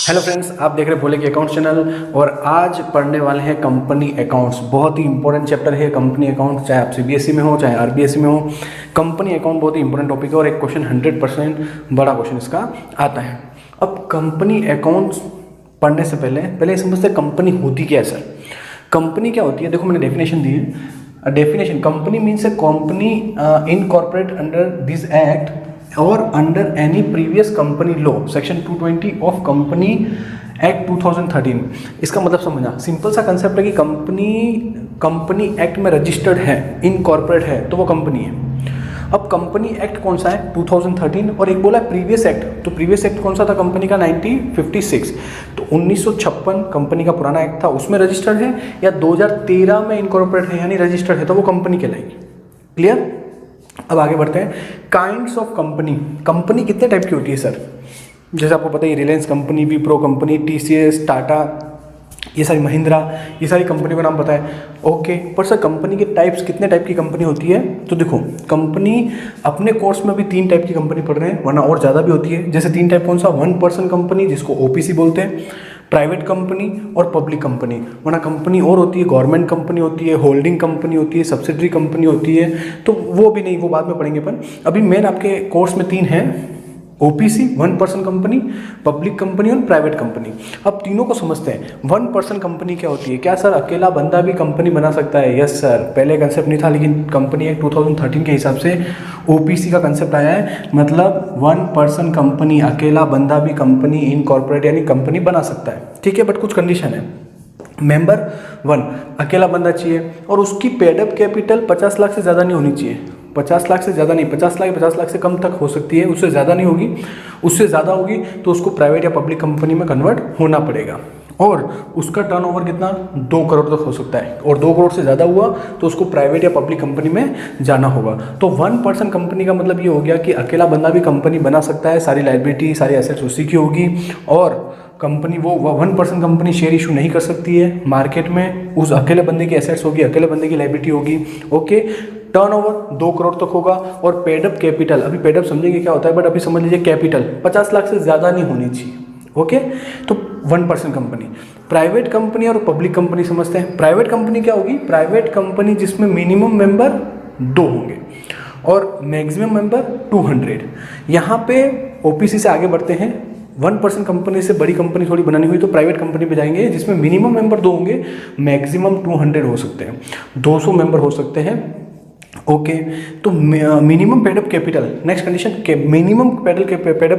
Hello friends, आप देख रहे हैं बोले के अकाउंट चैनल। और आज पढ़ने वाले हैं कंपनी अकाउंट्स। बहुत ही इंपॉर्टेंट चैप्टर है कंपनी अकाउंट्स, चाहे आप सीबीएसई में हो चाहे आरबीएसई में हो। कंपनी अकाउंट बहुत ही इंपॉर्टेंट टॉपिक है और एक क्वेश्चन 100% बड़ा क्वेश्चन इसका आता है। अब कंपनी अकाउंट्स पढ़ने से पहले समझते हैं कंपनी होती क्या है। सर कंपनी क्या होती है, देखो मैंने डेफिनेशन दी है। Definition, company means a company incorporate under this act और under any previous company law section 220 of company act 2013। इसका मतलब समझना, सिंपल सा कंसेप्ट है कि कंपनी एक्ट में रजिस्टर्ड है, इनकॉर्पोरेट है, तो वो कंपनी है। अब कंपनी एक्ट कौन सा है, 2013, और एक बोला प्रीवियस एक्ट, तो प्रीवियस एक्ट कौन सा था कंपनी का, 1956। तो 1956 कंपनी का पुराना एक्ट था, उसमें रजिस्टर्ड है, या 2013 में इनकॉर्पोरेट है यानी रजिस्टर्ड है, तो वो कंपनी कहलाएगी। क्लियर। अब आगे बढ़ते हैं। काइंड्स ऑफ कंपनी कितने टाइप की होती है सर, जैसे आपको पता है Reliance company, Wipro company, TCS, Tata, ये सारी महिंद्रा, ये सारी कंपनी का नाम पता है। ओके, पर सर कंपनी के टाइप्स, कितने टाइप की कंपनी होती है, तो देखो कंपनी अपने कोर्स में भी 3 टाइप की कंपनी पढ़ रहे हैं, वरना और ज़्यादा भी होती है। जैसे 3 टाइप कौन सा, 1 पर्सन कंपनी जिसको ओपीसी बोलते हैं, प्राइवेट कंपनी और पब्लिक कंपनी। वरना कंपनी और होती है, गवर्नमेंट कंपनी होती है, होल्डिंग कंपनी होती है, सब्सिडरी कंपनी होती है, तो वो भी नहीं, वो बाद में पढ़ेंगे अपन। अभी मेन आपके कोर्स में 3 हैं, OPC, 1 person company, public company और प्राइवेट कंपनी। अब तीनों को समझते हैं। 1 पर्सन कंपनी क्या होती है, क्या सर अकेला बंदा भी कंपनी बना सकता है? यस सर, पहले कंसेप्ट नहीं था, लेकिन कंपनी एक्ट 2013 के हिसाब से ओपीसी का कंसेप्ट आया है। मतलब 1 पर्सन कंपनी, अकेला बंदा भी कंपनी इनकॉर्पोरेट यानी कंपनी बना सकता है। ठीक है, बट कुछ कंडीशन है। मेंबर 1 अकेला बंदा चाहिए और उसकी पेडअप कैपिटल 50 लाख से ज़्यादा नहीं होनी चाहिए। 50 लाख से ज़्यादा नहीं, 50 लाख से कम तक हो सकती है, उससे ज़्यादा नहीं होगी। उससे ज़्यादा होगी तो उसको प्राइवेट या पब्लिक कंपनी में कन्वर्ट होना पड़ेगा। और उसका टर्नओवर कितना, 2 करोड़ तक हो सकता है, और 2 करोड़ से ज़्यादा हुआ तो उसको प्राइवेट या पब्लिक कंपनी में जाना होगा। तो 1 पर्सन कंपनी का मतलब ये हो गया कि अकेला बंदा भी कंपनी बना सकता है, सारी लाइबिलिटी, सारी एसेट्स उसी की होगी, और कंपनी वो 1 पर्सन कंपनी शेयर इशू नहीं कर सकती है मार्केट में। उस अकेले बंदे की एसेट्स होगी, अकेले बंदे की लाइबिलिटी होगी। ओके, टर्नओवर 2 करोड़ तक होगा। और पेडअप कैपिटल, अभी पेडअप समझेंगे क्या होता है, बट अभी समझ लीजिए कैपिटल 50 लाख से ज़्यादा नहीं होनी चाहिए। ओके, तो 1 पर्सन कंपनी। प्राइवेट कंपनी और पब्लिक कंपनी समझते हैं। प्राइवेट कंपनी क्या होगी, प्राइवेट कंपनी जिसमें मिनिमम मेंबर 2 होंगे और मैक्सिमम मेंबर 200। यहाँ पे ओपीसी से आगे बढ़ते हैं। 1 पर्सन कंपनी से बड़ी कंपनी थोड़ी बनानी हुई तो प्राइवेट कंपनी पे जाएंगे जिसमें मिनिमम मेंबर 2 होंगे, मैक्सिमम 200 हो सकते हैं, 200 मेंबर हो सकते हैं। ओके, तो minimum paid up capital, next condition, minimum paid up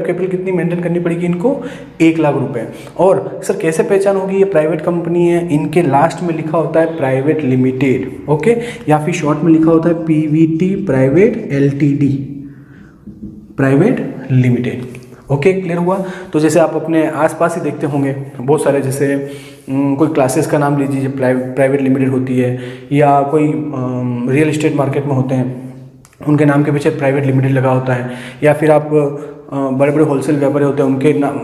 capital कितनी मेंटेन करनी पड़ेगी इनको, 1 लाख रुपए। और सर कैसे पहचान होगी ये प्राइवेट कंपनी है, इनके लास्ट में लिखा होता है प्राइवेट लिमिटेड। ओके, या फिर शॉर्ट में लिखा होता है Pvt, private LTD, private limited. Okay, clear हुआ। तो जैसे आप अपने आसपास ही देखते होंगे बहुत सारे, जैसे कोई क्लासेस का नाम लीजिए प्राइवेट लिमिटेड होती है, या कोई रियल एस्टेट मार्केट में होते हैं उनके नाम के पीछे प्राइवेट लिमिटेड लगा होता है, या फिर आप बड़े बड़े होलसेल व्यापारी होते हैं उनके नाम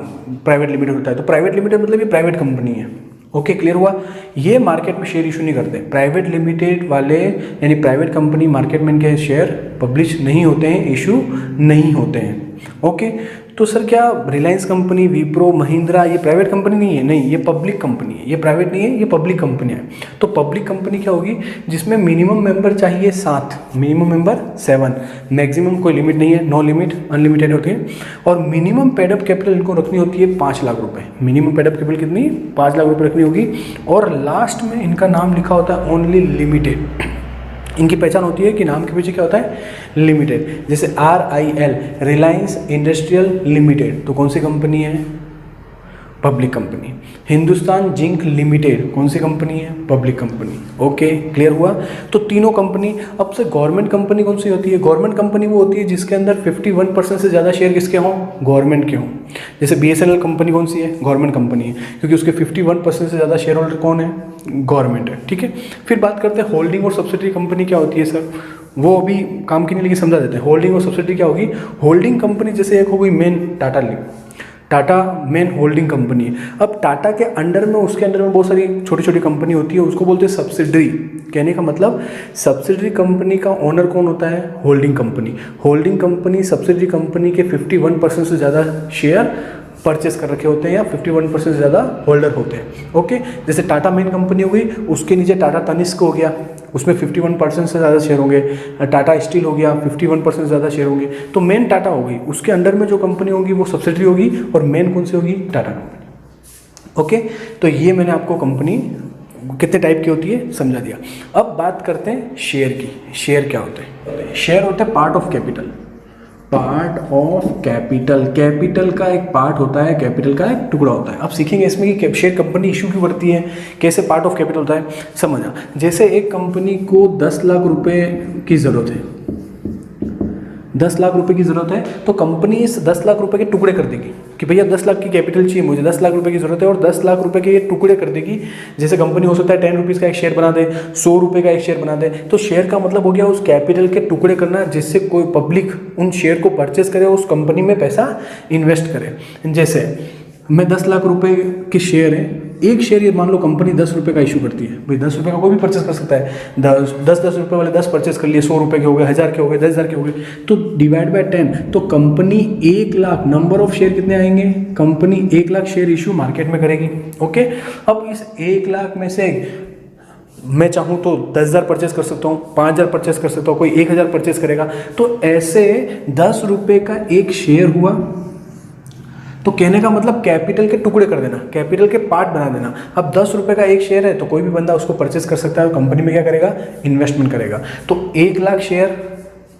प्राइवेट लिमिटेड होता है। तो प्राइवेट लिमिटेड मतलब ये प्राइवेट कंपनी है। ओके, क्लियर हुआ। ये मार्केट में शेयर इशू नहीं करते प्राइवेट लिमिटेड वाले, यानी प्राइवेट कंपनी मार्केट में इनके शेयर पब्लिश नहीं होते हैं, इशू नहीं होते हैं। ओके, तो सर क्या रिलायंस कंपनी, विप्रो, महिंद्रा ये प्राइवेट कंपनी नहीं है? नहीं, ये पब्लिक कंपनी है, ये प्राइवेट नहीं है, ये पब्लिक कंपनी है। तो पब्लिक कंपनी क्या होगी, जिसमें मिनिमम मेंबर चाहिए 7, मिनिमम मेंबर 7, मैक्सिमम कोई लिमिट नहीं है, नो लिमिट, अनलिमिटेड होती है। और मिनिमम पेडअप कैपिटल इनको रखनी होती है 5 लाख रुपए। मिनिमम पेडअप कैपिटल कितनी, 5 लाख रुपए रखनी होगी। और लास्ट में इनका नाम लिखा होता है ओनली लिमिटेड। इनकी पहचान होती है कि नाम के पीछे क्या होता है, लिमिटेड। जैसे RIL, रिलायंस इंडस्ट्रियल लिमिटेड, तो कौन सी कंपनी है, public company. Hindustan zinc limited कौन सी कंपनी है, पब्लिक कंपनी। ओके, क्लियर हुआ। तो तीनों कंपनी। अब से गवर्नमेंट कंपनी कौन सी होती है, गवर्नमेंट कंपनी वो होती है जिसके अंदर 51% से ज़्यादा शेयर किसके हों, गवर्नमेंट के हों। जैसे BSNL कंपनी कौन सी है, गवर्नमेंट कंपनी है, क्योंकि उसके 51% से ज़्यादा शेयर होल्डर कौन है, गवर्नमेंट है। ठीक है, फिर बात करते हैं होल्डिंग और सब्सिडरी कंपनी क्या होती है सर, वो अभी काम की नहीं, लेकिन समझा देते हैं। होल्डिंग और सब्सिडरी क्या होगी, होल्डिंग कंपनी जैसे एक हो गई main Tata main holding company है। अब टाटा के अंडर में, उसके अंडर में बहुत सारी छोटी छोटी कंपनी होती है, उसको बोलते हैं सब्सिडरी। कहने का मतलब सब्सिडरी कंपनी का ओनर कौन होता है, holding company. Holding company subsidiary company के 51% से ज़्यादा शेयर परचेस कर रखे होते हैं या 51% से ज़्यादा होल्डर होते हैं। ओके, जैसे टाटा मेन कंपनी हो गई, उसके नीचे टाटा तनिष्क हो गया, उसमें 51% से ज़्यादा शेयर होंगे। टाटा स्टील हो गया, 51% से ज़्यादा शेयर होंगे। तो मेन टाटा हो गई, उसके अंडर में जो कंपनी होगी वो सब्सिडरी होगी, और मेन कौन सी होगी? टाटा कंपनी। ओके, तो ये मैंने आपको कंपनी कितने टाइप की होती है समझा दिया। अब बात करते हैं शेयर की। शेयर क्या होते हैं? शेयर होते हैं part of capital. Part of capital, capital का एक पार्ट होता है, कैपिटल का एक टुकड़ा होता है। अब सीखेंगे इसमें कि शेयर कंपनी इशू क्यों करती है, कैसे पार्ट ऑफ कैपिटल होता है, समझा। जैसे एक कंपनी को 10 लाख रुपए की ज़रूरत है, 10 लाख रुपए की ज़रूरत है, तो कंपनी इस 10 लाख रुपए के टुकड़े कर देगी कि भैया 10 लाख की कैपिटल चाहिए मुझे, 10 लाख रुपए की ज़रूरत है, और 10 लाख रुपए के ये टुकड़े कर देगी। जैसे कंपनी हो सकता है 10 रुपीज़ का एक शेयर बना दे, 100 रुपये का एक शेयर बना दे। तो शेयर का मतलब हो गया उस कैपिटल के टुकड़े करना, जिससे कोई पब्लिक उन शेयर को परचेस करे, उस कंपनी में पैसा इन्वेस्ट करे। जैसे मैं 10 लाख रुपए के शेयर है, एक शेयर ये मान लो कंपनी 10 रुपये का इशू करती है, भाई 10 रुपये का कोई भी परचेस कर सकता है, 10 रुपये वाले 10 परचेस कर लिए, 100 रुपये के हो गए, 1000 के हो गए, 10,000 के हो गए, तो डिवाइड बाय 10, तो company 1 lakh, number of share कितने आएंगे? Company 1 lakh share issue market में करेगी। ओके, अब इस 1 लाख में से मैं चाहूँ तो 10,000 परचेस कर सकता हूँ, 5,000 परचेस कर सकता हूँ, कोई 1,000 परचेस करेगा। तो ऐसे 10 रुपये का एक शेयर हुआ। तो कहने का मतलब कैपिटल के टुकड़े कर देना, कैपिटल के पार्ट बना देना। अब 10 रुपये का एक शेयर है, तो कोई भी बंदा उसको परचेस कर सकता है और कंपनी में क्या करेगा? इन्वेस्टमेंट करेगा। तो 1 लाख शेयर,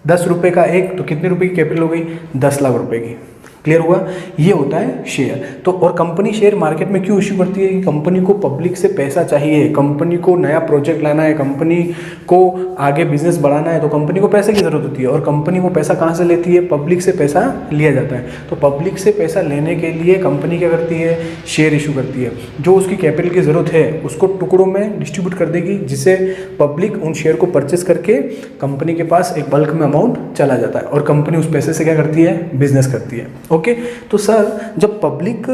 10 रुपये का एक, तो कितने रुपए की कैपिटल हो गई? 10 लाख रुपए की। क्लियर हुआ? ये होता है शेयर। तो और कंपनी शेयर मार्केट में क्यों इश्यू करती है? कि कंपनी को पब्लिक से पैसा चाहिए, कंपनी को नया प्रोजेक्ट लाना है, कंपनी को आगे बिजनेस बढ़ाना है, तो कंपनी को पैसे की जरूरत होती है। और कंपनी वो पैसा कहाँ से लेती है? पब्लिक से पैसा लिया जाता है। तो पब्लिक से पैसा लेने के लिए कंपनी क्या करती है? शेयर इशू करती है। जो उसकी कैपिटल की ज़रूरत है उसको टुकड़ों में डिस्ट्रीब्यूट कर देगी, जिससे पब्लिक उन शेयर को परचेस करके कंपनी के पास एक बल्क में अमाउंट चला जाता है, और कंपनी उस पैसे से क्या करती है? बिजनेस करती है। ओके, तो सर जब पब्लिक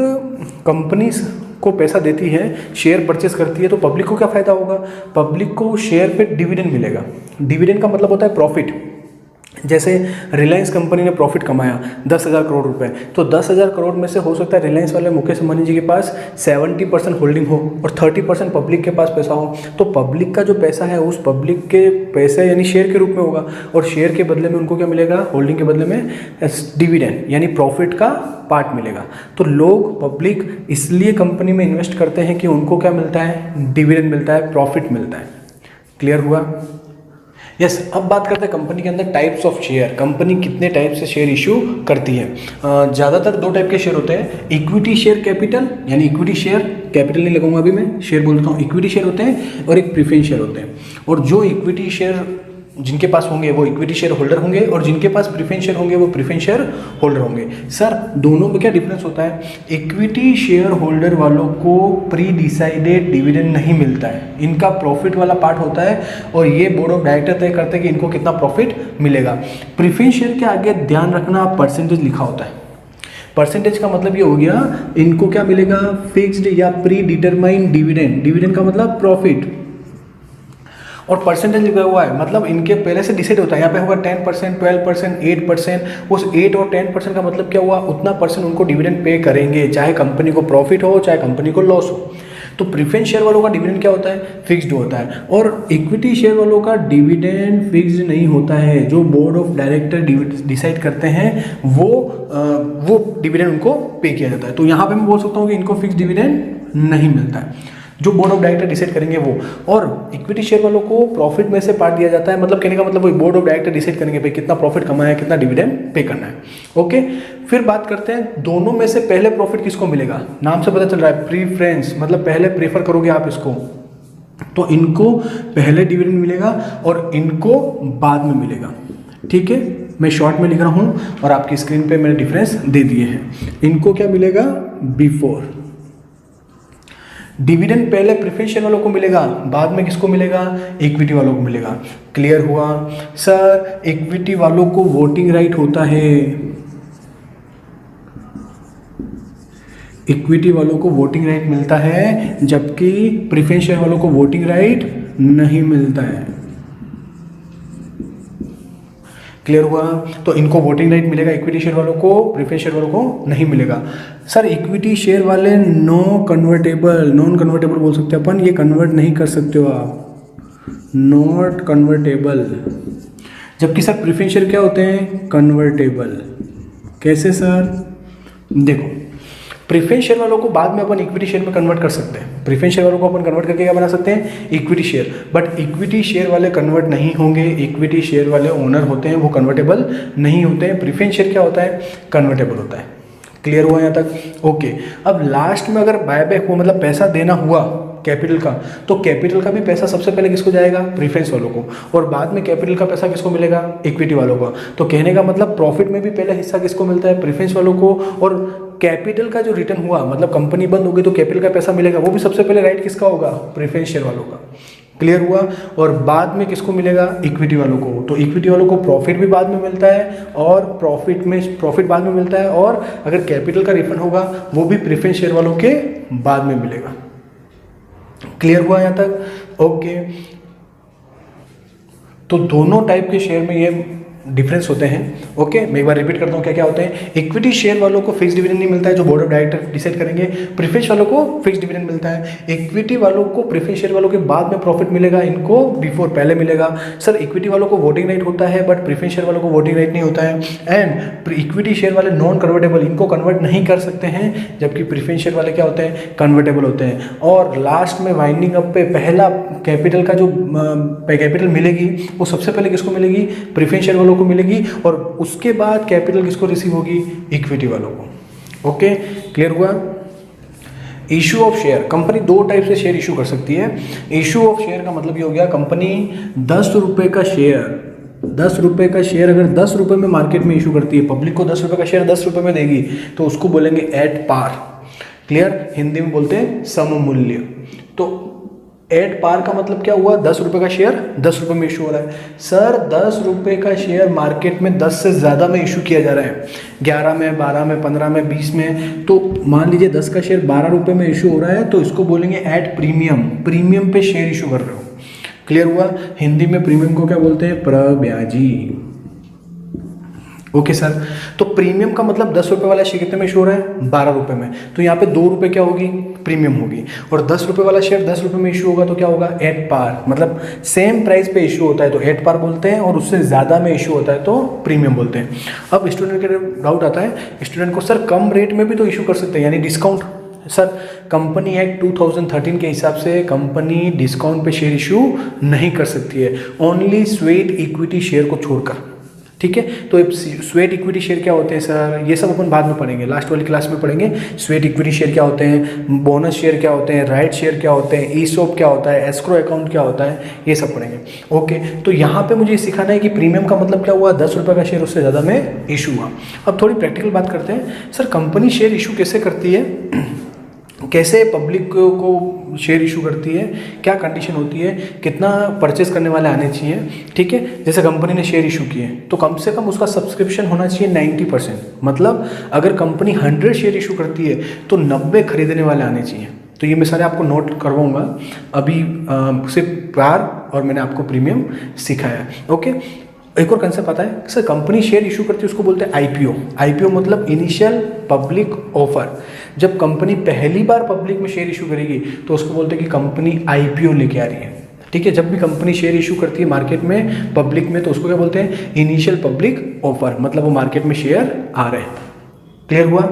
कंपनीज को पैसा देती है, शेयर परचेस करती है, तो पब्लिक को क्या फ़ायदा होगा? पब्लिक को शेयर पे डिविडेंड मिलेगा। डिविडेंड का मतलब होता है प्रॉफिट। जैसे रिलायंस कंपनी ने प्रॉफिट कमाया 10,000 करोड़ रुपए, तो 10,000 करोड़ में से हो सकता है रिलायंस वाले मुकेश अंबानी जी के पास 70% होल्डिंग हो और 30% पब्लिक के पास पैसा हो। तो पब्लिक का जो पैसा है उस पब्लिक के पैसे यानी शेयर के रूप में होगा, और शेयर के बदले में उनको क्या मिलेगा? होल्डिंग के बदले में डिविडेंड यानी प्रॉफिट का पार्ट मिलेगा। तो लोग पब्लिक इसलिए कंपनी में इन्वेस्ट करते हैं कि उनको क्या मिलता है? डिविडेंड मिलता है, प्रॉफिट मिलता है। क्लियर हुआ? यस। अब बात करते हैं कंपनी के अंदर टाइप्स ऑफ शेयर। कंपनी कितने टाइप से शेयर इशू करती है? ज़्यादातर 2 टाइप के शेयर होते हैं, इक्विटी शेयर कैपिटल, यानी इक्विटी शेयर, कैपिटल नहीं लगाऊंगा अभी मैं, शेयर बोल देता हूँ, इक्विटी शेयर होते हैं, और एक प्रीफरेंस शेयर होते हैं। और जो इक्विटी शेयर जिनके पास होंगे वो इक्विटी शेयर होल्डर होंगे, और जिनके पास प्रीफरेंस शेयर होंगे वो प्रीफरेंस शेयर होल्डर होंगे। सर दोनों में क्या डिफरेंस होता है? इक्विटी शेयर होल्डर वालों को प्री डिसाइडेड डिविडेंड नहीं मिलता है, इनका प्रॉफिट वाला पार्ट होता है, और ये बोर्ड ऑफ डायरेक्टर तय करते हैं कि इनको कितना प्रॉफिट मिलेगा। प्रीफरेंस शेयर के आगे ध्यान रखना परसेंटेज लिखा होता है। परसेंटेज का मतलब ये हो गया इनको क्या मिलेगा? फिक्स्ड या प्री डिटरमाइंड डिविडेंड। डिविडेंड का मतलब प्रॉफिट, और परसेंटेज लिखा हुआ है मतलब इनके पहले से डिसाइड होता है। यहाँ पे होगा 10%, 12%, 8%। उस 8 और 10% का मतलब क्या हुआ? उतना परसेंट उनको डिविडेंड पे करेंगे, चाहे कंपनी को प्रॉफिट हो चाहे कंपनी को लॉस हो। तो प्रीफरेंस शेयर वालों का डिविडेंड क्या होता है? फिक्स्ड होता है, और इक्विटी शेयर वालों का डिविडेंड फिक्स्ड नहीं होता है। जो बोर्ड ऑफ डायरेक्टर डिसाइड करते हैं वो डिविडेंड उनको पे किया जाता है। तो यहाँ पे मैं बोल सकता हूँ कि इनको फिक्स्ड डिविडेंड नहीं मिलता है, जो बोर्ड ऑफ डायरेक्टर डिसाइड करेंगे वो। और इक्विटी शेयर वालों को प्रॉफिट में से पार्ट दिया जाता है, मतलब कहने का मतलब वही बोर्ड ऑफ डायरेक्टर डिसाइड करेंगे भाई कितना प्रॉफिट कमाया है, कितना डिविडेंड पे करना है। ओके, फिर बात करते हैं दोनों में से पहले प्रॉफिट किसको मिलेगा? नाम से पता चल रहा है प्रीफरेंस, मतलब पहले प्रेफर करोगे आप इसको, तो इनको पहले डिविडेंड मिलेगा और इनको बाद में मिलेगा। ठीक है, मैं शॉर्ट में लिख रहा हूँ और आपकी स्क्रीन पे मैंने डिफरेंस दे दिए हैं। इनको क्या मिलेगा? बिफोर। डिविडेंड पहले प्रेफरेंस शेयर वालों को मिलेगा, बाद में किसको मिलेगा? इक्विटी वालों को मिलेगा। क्लियर हुआ? सर इक्विटी वालों को वोटिंग राइट होता है, इक्विटी वालों को वोटिंग राइट मिलता है, जबकि प्रेफरेंस शेयर वालों को वोटिंग राइट नहीं मिलता है। क्लियर हुआ? तो इनको वोटिंग राइट मिलेगा, इक्विटी शेयर वालों को, प्रेफरेंस शेयर वालों को नहीं मिलेगा। सर इक्विटी शेयर वाले नॉन कन्वर्टेबल बोल सकते हैं अपन, ये कन्वर्ट नहीं कर सकते हो आप, नॉट कन्वर्टेबल। जबकि सर प्रेफरेंस शेयर क्या होते हैं? कन्वर्टेबल। कैसे सर? देखो, प्रेफरेंस शेयर वालों को बाद में अपन इक्विटी शेयर में कन्वर्ट कर सकते हैं, प्रेफरेंस शेयर वालों को अपन कन्वर्ट करके क्या बना सकते हैं? Equity share. But equity share वाले कन्वर्ट नहीं होंगे, इक्विटी शेयर वाले ओनर होते हैं, वो कन्वर्टेबल नहीं होते हैं। प्रेफरेंस शेयर क्या होता है? कन्वर्टेबल होता है। क्लियर हुआ यहाँ तक? ओके। अब लास्ट में अगर बायबैक हो, मतलब पैसा देना हुआ कैपिटल का, तो कैपिटल का भी पैसा सबसे पहले किसको जाएगा? प्रेफरेंस वालों को, और बाद में कैपिटल का पैसा किसको मिलेगा? इक्विटी वालों को। तो कहने का मतलब प्रॉफिट में भी पहला हिस्सा किसको मिलता है? प्रेफरेंस वालों को। और कैपिटल का जो रिटर्न हुआ, मतलब कंपनी बंद होगी तो कैपिटल का पैसा मिलेगा, वो भी सबसे पहले राइट किसका होगा? प्रेफरेंस शेयर वालों का। क्लियर हुआ? और बाद में किसको मिलेगा? इक्विटी वालों को। तो इक्विटी वालों को प्रॉफिट भी बाद में मिलता है, और प्रॉफिट बाद में मिलता है, और अगर कैपिटल का रिफंड होगा वो भी प्रेफरेंस शेयर वालों के बाद में मिलेगा। क्लियर हुआ यहाँ तक? ओके। तो दोनों टाइप के शेयर में ये डिफरेंस होते हैं। ओके, मैं एक बार रिपीट करता हूँ क्या क्या होते हैं। इक्विटी शेयर वालों को फिक्स डिविडेंड नहीं मिलता है, जो बोर्ड ऑफ डायरेक्टर डिसाइड करेंगे। प्रेफरेंस वालों को फिक्स डिविडेंड मिलता है। इक्विटी वालों को प्रेफरेंस शेयर वालों के बाद में प्रॉफिट मिलेगा, इनको बिफोर पहले मिलेगा। सर इक्विटी वालों को वोटिंग राइट होता है, बट प्रेफरेंस शेयर वालों को वोटिंग राइट नहीं होता है। एंड इक्विटी शेयर वाले नॉन कन्वर्टेबल, इनको कन्वर्ट नहीं कर सकते हैं, जबकि प्रेफरेंस शेयर वाले क्या होते हैं? कन्वर्टेबल होते हैं। और लास्ट में वाइंडिंग अप पे पहला कैपिटल का जो कैपिटल मिलेगी वो सबसे पहले किसको मिलेगी? प्रेफरेंस शेयर वालों को मिलेगी, और उसके बाद कैपिटल किसको रिसीव होगी? इक्विटी वालों को। ओके, क्लियर हुआ? इशू ऑफ शेयर, कंपनी दो टाइप से शेयर इशू कर सकती है। इशू ऑफ शेयर का मतलब ये हो गया, कंपनी 10 रुपये का शेयर अगर 10 रुपये में मार्केट में इशू करती है, पब्लिक को 10 रुपये का शेयर 10 रुपये में देगी, तो उसको बोलेंगे एट पार। क्लियर? हिंदी में बोलते हैं सममूल्य। तो एट पार का मतलब क्या हुआ? 10 रुपये का शेयर 10 रुपये में इशू हो रहा है। सर 10 रुपये का शेयर मार्केट में 10 से ज़्यादा में इशू किया जा रहा है, 11 में, 12 में, 15 में, 20 में। तो मान लीजिए 10 का शेयर 12 रुपये में इशू हो रहा है, तो इसको बोलेंगे एट प्रीमियम। प्रीमियम पे शेयर इशू कर रहे हो। क्लियर हुआ? हिंदी में प्रीमियम को क्या बोलते हैं? प्रब्याजी। ओके सर, तो प्रीमियम का मतलब 10 रुपये वाला शेयर कितने में इशू हो रहा है? 12 रुपये में। तो यहाँ पे 2 रुपये क्या होगी? प्रीमियम होगी। और 10 रुपये वाला शेयर 10 रुपये में इशू होगा तो क्या होगा? At par. मतलब सेम प्राइस पे इशू होता है तो एट पार बोलते हैं, और उससे ज़्यादा में इशू होता है तो प्रीमियम बोलते हैं। अब स्टूडेंट के डाउट आता है, स्टूडेंट को सर कम रेट में भी तो इशू कर सकते हैं, यानी डिस्काउंट। सर कंपनी एक्ट 2013 के हिसाब से कंपनी डिस्काउंट पे शेयर इशू नहीं कर सकती है, ओनली स्वेट इक्विटी शेयर को छोड़कर। ठीक है, तो स्वेट इक्विटी शेयर क्या होते हैं सर? ये सब अपन बाद में पढ़ेंगे, लास्ट वाली क्लास में पढ़ेंगे। स्वेट इक्विटी शेयर क्या होते हैं, बोनस शेयर क्या होते हैं, राइट शेयर क्या होते हैं, ईसॉप क्या होता है, एस्क्रो अकाउंट क्या होता है, ये सब पढ़ेंगे। ओके, तो यहाँ पे मुझे सिखाना है कि प्रीमियम का मतलब क्या हुआ? 10 रुपये का शेयर उससे ज़्यादा में इशू हुआ। अब थोड़ी प्रैक्टिकल बात करते हैं। सर कंपनी शेयर इशू कैसे करती है, कैसे पब्लिक को शेयर इशू करती है, क्या कंडीशन होती है, कितना परचेस करने वाले आने चाहिए। ठीक है, जैसे कंपनी ने शेयर इशू किए तो कम से कम उसका सब्सक्रिप्शन होना चाहिए 90%। मतलब अगर कंपनी 100 शेयर इशू करती है तो 90 खरीदने वाले आने चाहिए। तो ये मैं सारे आपको नोट करवाऊंगा अभी, सिर्फ प्यार और मैंने आपको प्रीमियम सिखाया। ओके, एक और कंसेप्ट आता है सर, कंपनी शेयर इशू करती है उसको बोलते हैं आईपीओ। आईपीओ मतलब इनिशियल पब्लिक ऑफर। जब कंपनी पहली बार पब्लिक में शेयर इशू करेगी तो उसको बोलते हैं कि कंपनी आईपीओ लेके आ रही है। ठीक है, जब भी कंपनी शेयर इशू करती है मार्केट में पब्लिक में तो उसको क्या बोलते हैं? इनिशियल पब्लिक ऑफर, मतलब वो मार्केट में शेयर आ रहे हैं। क्लियर हुआ?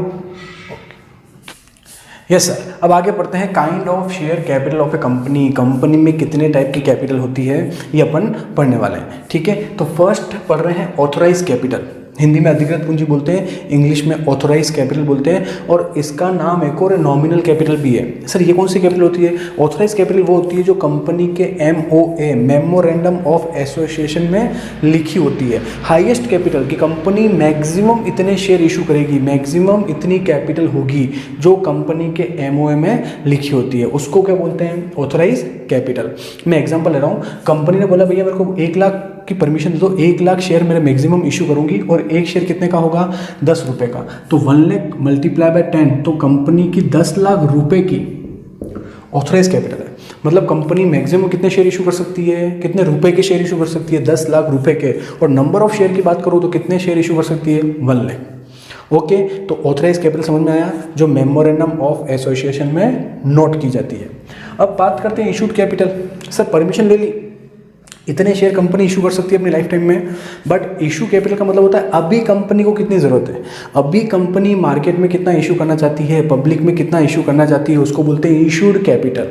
यस सर, अब आगे पढ़ते हैं kind of share capital of A company. Company में कितने टाइप की कैपिटल होती है ये अपन पढ़ने वाले हैं। ठीक है, तो फर्स्ट पढ़ रहे हैं ऑथोराइज कैपिटल। हिंदी में अधिकृत पूंजी बोलते हैं, इंग्लिश में ऑथोराइज कैपिटल बोलते हैं, और इसका नाम एक और नॉमिनल कैपिटल भी है। सर ये कौन सी कैपिटल होती है? ऑथोराइज कैपिटल वो होती है जो कंपनी के MOA मेमोरेंडम ऑफ एसोसिएशन में लिखी होती है। हाईएस्ट कैपिटल की कंपनी मैक्सिमम इतने शेयर इशू करेगी, मैक्सिमम इतनी कैपिटल होगी जो कंपनी के MOA में लिखी होती है, उसको क्या बोलते हैं? Authorise capital. मैं एग्जांपल ले रहा हूँ, कंपनी ने बोला भैया मेरे को 1 लाख की परमिशन दे दो, 1 लाख शेयर मेरे मैक्सिमम इशू करूंगी, और एक शेयर कितने का होगा? 10 रुपये का। तो 1 लाख मल्टीप्लाई बाय 10, तो कंपनी की 10 लाख रुपए की ऑथराइज कैपिटल है, मतलब कंपनी मैक्सिमम कितने शेयर इशू कर सकती है, कितने रुपए के शेयर इशू कर सकती है, 10 लाख रुपए के। और नंबर ऑफ शेयर की बात करूँ तो कितने शेयर इशू कर सकती है, 1 लाख। ओके, तो ऑथराइज कैपिटल समझ में आया, जो मेमोरेंडम ऑफ एसोसिएशन में नोट की जाती है। अब बात करते हैं इशूड कैपिटल। सर परमिशन ले ली, इतने शेयर कंपनी इशू कर सकती है अपनी लाइफ टाइम में, बट इशू कैपिटल का मतलब होता है अभी कंपनी को कितनी ज़रूरत है, अभी कंपनी मार्केट में कितना इशू करना चाहती है, पब्लिक में कितना इशू करना चाहती है, उसको बोलते हैं इशूड कैपिटल।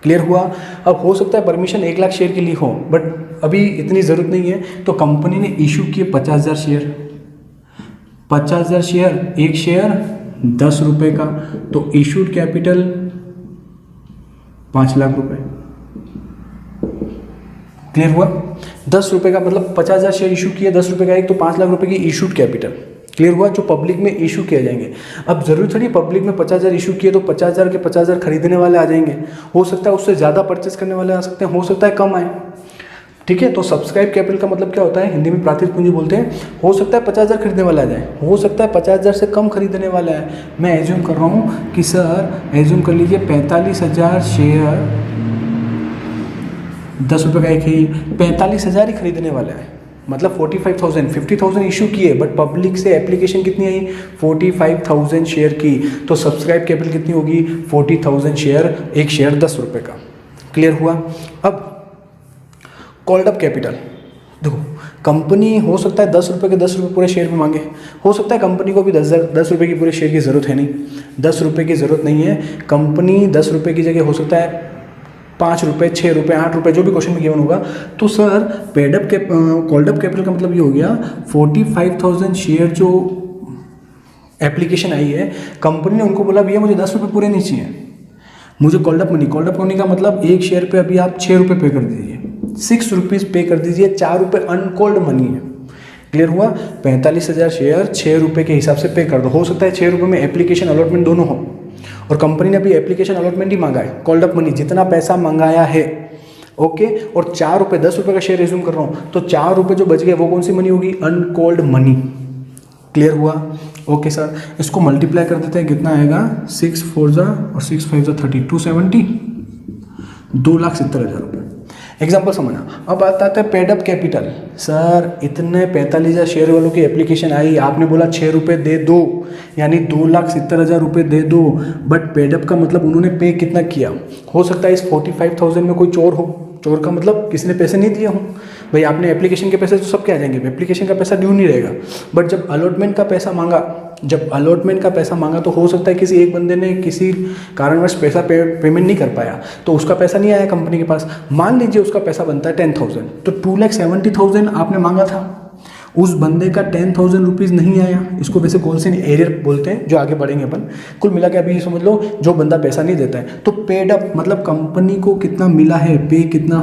क्लियर हुआ। अब हो सकता है परमिशन 1 लाख शेयर के लिए हो, बट अभी इतनी ज़रूरत नहीं है, तो कंपनी ने इशू किए 50,000 शेयर, 50,000 शेयर, एक शेयर 10 रुपये का, तो इशूड कैपिटल 5 लाख रुपये। क्लियर हुआ। 10 रुपये का मतलब 50,000 शेयर इशू किए, 10 रुपये का एक, तो 5 लाख रुपए की इशूड कैपिटल। क्लियर हुआ, जो पब्लिक में इशू किए जाएंगे। अब जरूरी थोड़ी पब्लिक में 50,000 इशू किए तो 50,000 के 50,000 खरीदने वाले आ जाएंगे, हो सकता है उससे ज़्यादा परचेस करने वाले आ सकते हैं, हो सकता है कम आए। ठीक है, तो सब्सक्राइब कैपिटल का मतलब क्या होता है, हिंदी में प्रातिनिधिक पूंजी बोलते हैं। हो सकता है 50,000 खरीदने वाला आ जाए, हो सकता है 50,000 से कम खरीदने वाला है। मैं एज्यूम कर रहा हूँ कि सर एज्यूम कर लीजिए 45,000 शेयर, 10 रुपये का एक ही, 45,000 ही खरीदने वाला है, मतलब 45,000, 50,000 इशू किए, बट पब्लिक से एप्लीकेशन कितनी आई, 45,000 शेयर की, तो सब्सक्राइब कैपिटल कितनी होगी, 40,000 शेयर, एक शेयर 10 रुपये का। क्लियर हुआ। अब कॉल्ड अप कैपिटल, देखो कंपनी हो सकता है 10 रुपये के 10 रुपये पूरे शेयर में मांगे, हो सकता है कंपनी को भी 10 रुपये की पूरे शेयर की ज़रूरत है नहीं, 10 रुपये की ज़रूरत नहीं है, कंपनी 10 रुपये की जगह हो सकता है 5 रुपये, 6 रुपये, 8 रुपये, जो भी क्वेश्चन में गिवन होगा। तो sir paid up called up capital का मतलब ये हो गया 45,000 शेयर जो एप्लीकेशन आई है, कंपनी ने उनको बोला भैया मुझे 10 रुपये पूरे नहीं चाहिए, मुझे called up money. Called up money का मतलब एक शेयर पे अभी आप 6 रुपये पे कर दीजिए, 6 रुपीज़ पे कर दीजिए, 4 रुपये अनकॉल्ड मनी है। क्लियर हुआ। 45,000 शेयर 6 रुपये के हिसाब से पे कर दो, हो सकता है 6 रुपये में एप्लीकेशन अलॉटमेंट दोनों हो, और कंपनी ने अभी एप्लीकेशन अलॉटमेंट ही मांगा है, कॉल्ड अप मनी जितना पैसा मंगाया है। ओके, और 4 रुपये, 10 रुपये का शेयर रिज्यूम कर रहा हूँ, तो 4 रुपये जो बच गए वो कौन सी मनी होगी, अनकॉल्ड मनी। क्लियर हुआ। ओके सर, इसको मल्टीप्लाई कर देते हैं, कितना आएगा, 6 4 जा और 6 5 जा 30, 270, 2,70,000 रुपये। एग्जाम्पल समझना। अब बात आता है पेडअप कैपिटल। सर इतने 45,000 शेयर वालों की एप्लीकेशन आई, आपने बोला 6 रुपये दे दो, यानी 2,70,000 रुपये दे दो, बट पेडअप का मतलब उन्होंने पे कितना किया, हो सकता है इस 45,000 में कोई चोर हो, चोर का मतलब किसी ने पैसे नहीं दिए हों। भाई आपने एप्लीकेशन के पैसे तो सब क्या आ जाएंगे, एप्लीकेशन का पैसा ड्यू नहीं रहेगा, बट जब अलॉटमेंट का पैसा मांगा, तो हो सकता है किसी एक बंदे ने किसी कारणवश पैसा पेमेंट नहीं कर पाया, तो उसका पैसा नहीं आया कंपनी के पास। मान लीजिए उसका पैसा बनता है 10,000, तो 2,70,000 आपने मांगा था, उस बंदे का 10,000 रुपीज़ नहीं आया, इसको वैसे गोल्सन एरियर बोलते हैं, जो आगे बढ़ेंगे अपन। कुल मिला के अभी ये समझ लो, जो बंदा पैसा नहीं देता है, तो पेड अप मतलब कंपनी को कितना मिला है, पे कितना,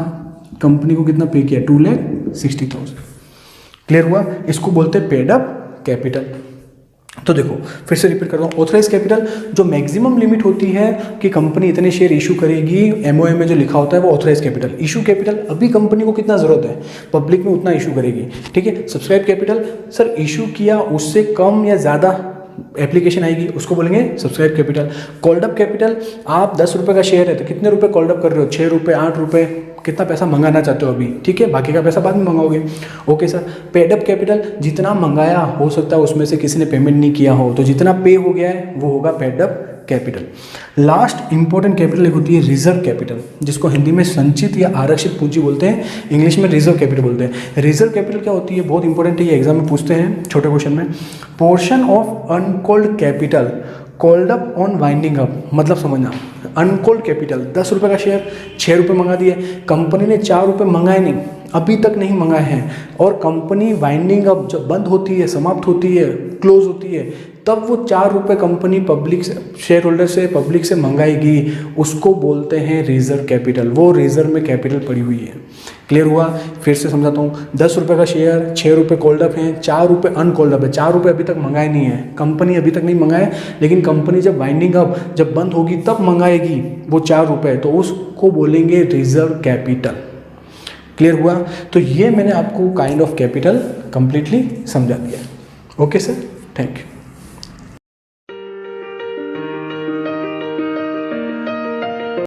कंपनी को कितना पे किया, 2,60,000। क्लियर हुआ। इसको बोलते हैं पेड अप कैपिटल। तो देखो फिर से रिपीट कर रहा हूँ, ऑथराइज कैपिटल जो मैक्सिमम लिमिट होती है कि कंपनी इतने शेयर इशू करेगी, एमओए में जो लिखा होता है वो ऑथराइज कैपिटल। इशू कैपिटल अभी कंपनी को कितना जरूरत है, पब्लिक में उतना इशू करेगी। ठीक है। सब्सक्राइब कैपिटल, सर इशू किया उससे कम या ज़्यादा एप्लीकेशन आएगी, उसको बोलेंगे subscribe capital. Called up capital, आप 10 रुपये का शेयर है तो कितने रुपए कॉल्ड अप कर रहे हो, 6 रुपये, 8 रुपये, कितना पैसा मंगाना चाहते हो अभी, ठीक है, बाकी का पैसा बाद में मंगाओगे। Okay sir. Paid up capital, जितना मंगाया हो सकता है उसमें से किसी ने पेमेंट नहीं किया हो, तो जितना पे हो गया है वो होगा paid up capital. Last important capital एक होती है रिजर्व कैपिटल, जिसको हिंदी में संचित या आरक्षित पूंजी बोलते हैं, इंग्लिश में रिजर्व कैपिटल बोलते हैं। रिजर्व कैपिटल क्या होती है, बहुत इंपॉर्टेंट है, ये एग्जाम में पूछते हैं छोटे क्वेश्चन में। Portion of uncalled capital called up on winding up, मतलब समझना, अनकॉल्ड कैपिटल 10 रुपये का शेयर 6 रुपये मंगा दिए, कंपनी ने 4 रुपये मंगाए नहीं, अभी तक नहीं मंगाए हैं, और कंपनी वाइंडिंग अप जब बंद होती है, समाप्त होती है, क्लोज होती है, तब वो 4 रुपये कंपनी पब्लिक से, शेयर होल्डर से, पब्लिक से मंगाएगी, उसको बोलते हैं रिजर्व कैपिटल। वो रिजर्व में कैपिटल पड़ी हुई है। क्लियर हुआ। फिर से समझाता हूँ, 10 रुपये का शेयर, 6 रुपये कॉल्ड अप हैं, 4 रुपये अनकॉल्ड अप है, 4 रुपये अभी तक मंगाए नहीं है, कंपनी अभी तक नहीं मंगाए, लेकिन कंपनी जब वाइंडिंग अप जब बंद होगी तब मंगाएगी वो 4 रुपये, तो उसको बोलेंगे रिजर्व कैपिटल। क्लियर हुआ। तो ये मैंने आपको काइंड ऑफ कैपिटल कंप्लीटली समझा दिया। Okay sir, thank you.